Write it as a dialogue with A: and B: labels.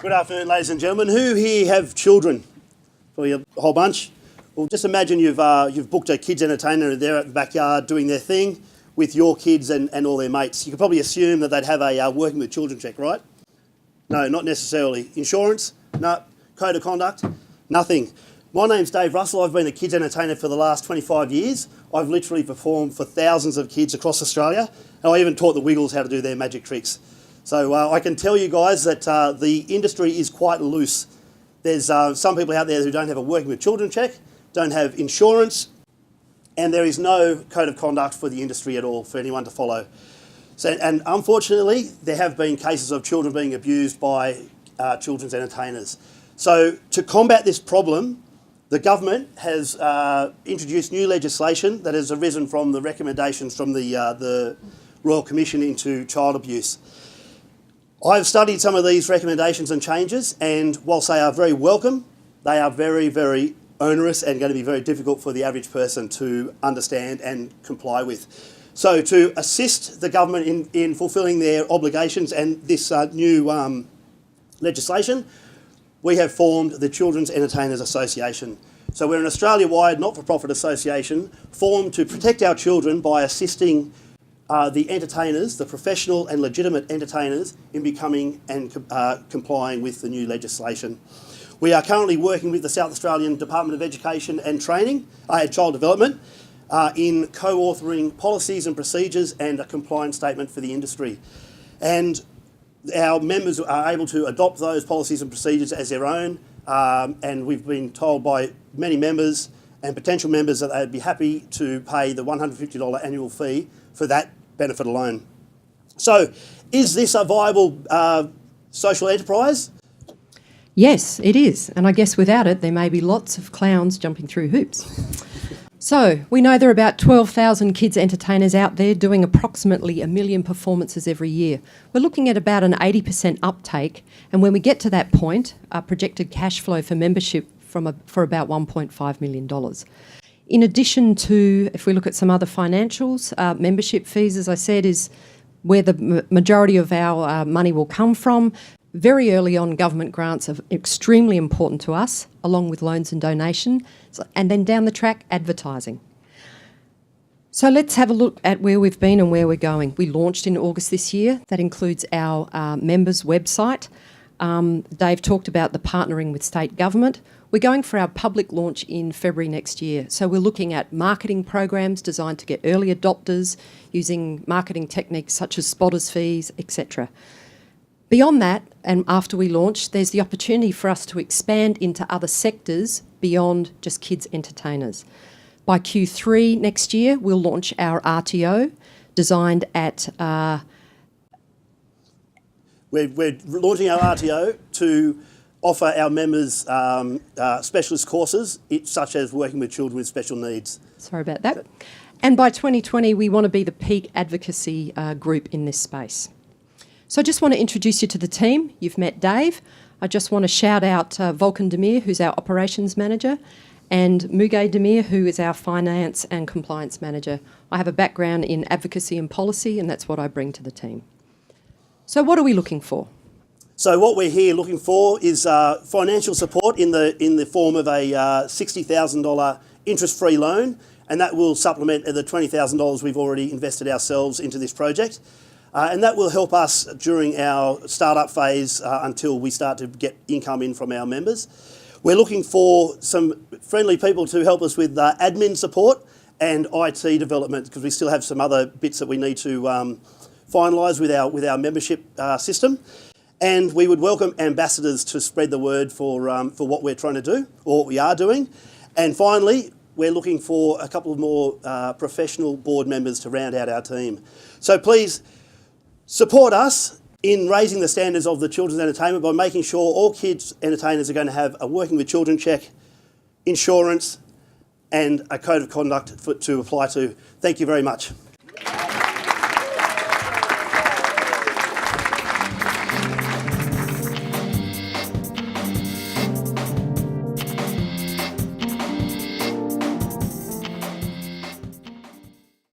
A: Good afternoon, ladies and gentlemen. Who here have children? Probably a whole bunch. Well, just imagine you've booked a kids' entertainer and they're at the backyard doing their thing with your kids and all their mates. You could probably assume that they'd have a working with children check, right? No, not necessarily. Insurance? No. Code of conduct? Nothing. My name's Dave Russell. I've been a kids' entertainer for the last 25 years. I've literally performed for thousands of kids across Australia, and I even taught the Wiggles how to do their magic tricks. So I can tell you guys that the industry is quite loose. There's some people out there who don't have a working with children check, don't have insurance, and there is no code of conduct for the industry at all for anyone to follow. So, and unfortunately, there have been cases of children being abused by children's entertainers. So to combat this problem, the government has introduced new legislation that has arisen from the recommendations from the Royal Commission into Child Abuse. I've studied some of these recommendations and changes, and whilst they are very welcome, they are very, very onerous and going to be very difficult for the average person to understand and comply with. So to assist the government in fulfilling their obligations and this new legislation, we have formed the Children's Entertainers Association. So we're an Australia-wide not-for-profit association formed to protect our children by assisting the entertainers, the professional and legitimate entertainers, in becoming and complying with the new legislation. We are currently working with the South Australian Department of Education and Training, Child Development, in co-authoring policies and procedures and a compliance statement for the industry. And our members are able to adopt those policies and procedures as their own, and we've been told by many members and potential members that they'd be happy to pay the $150 annual fee for that benefit alone. So, is this a viable social enterprise?
B: Yes, it is. And I guess without it, there may be lots of clowns jumping through hoops. So, we know there are about 12,000 kids entertainers out there doing approximately 1 million performances every year. We're looking at about an 80% uptake, and when we get to that point, our projected cash flow for membership for about $1.5 million. In addition to, if we look at some other financials, membership fees, as I said, is where the majority of our money will come from. Very early on, government grants are extremely important to us, along with loans and donations, and then down the track, advertising. So let's have a look at where we've been and where we're going. We launched in August this year. That includes our members' website. Dave talked about the partnering with state government. We're going for our public launch in February next year. So we're looking at marketing programs designed to get early adopters using marketing techniques such as spotters fees, etc. Beyond that, and after we launch, there's the opportunity for us to expand into other sectors beyond just kids entertainers. By Q3 next year, we'll launch our RTO designed at...
A: We're launching our RTO to offer our members specialist courses, such as working with children with special needs.
B: Sorry about that. And by 2020, we want to be the peak advocacy group in this space. So I just want to introduce you to the team. You've met Dave. I just want to shout out Volkan Demir, who's our operations manager, and Muge Demir, who is our finance and compliance manager. I have a background in advocacy and policy, and that's what I bring to the team. So what are we looking for?
A: So what we're here looking for is financial support in the form of a $60,000 interest-free loan, and that will supplement the $20,000 we've already invested ourselves into this project. And that will help us during our startup phase until we start to get income in from our members. We're looking for some friendly people to help us with admin support and IT development, because we still have some other bits that we need to finalise with our membership system. And we would welcome ambassadors to spread the word for what we're trying to do, or what we are doing. And finally, we're looking for a couple of more professional board members to round out our team. So please support us in raising the standards of the children's entertainment by making sure all kids entertainers are going to have a working with children check, insurance, and a code of conduct to apply to. Thank you very much.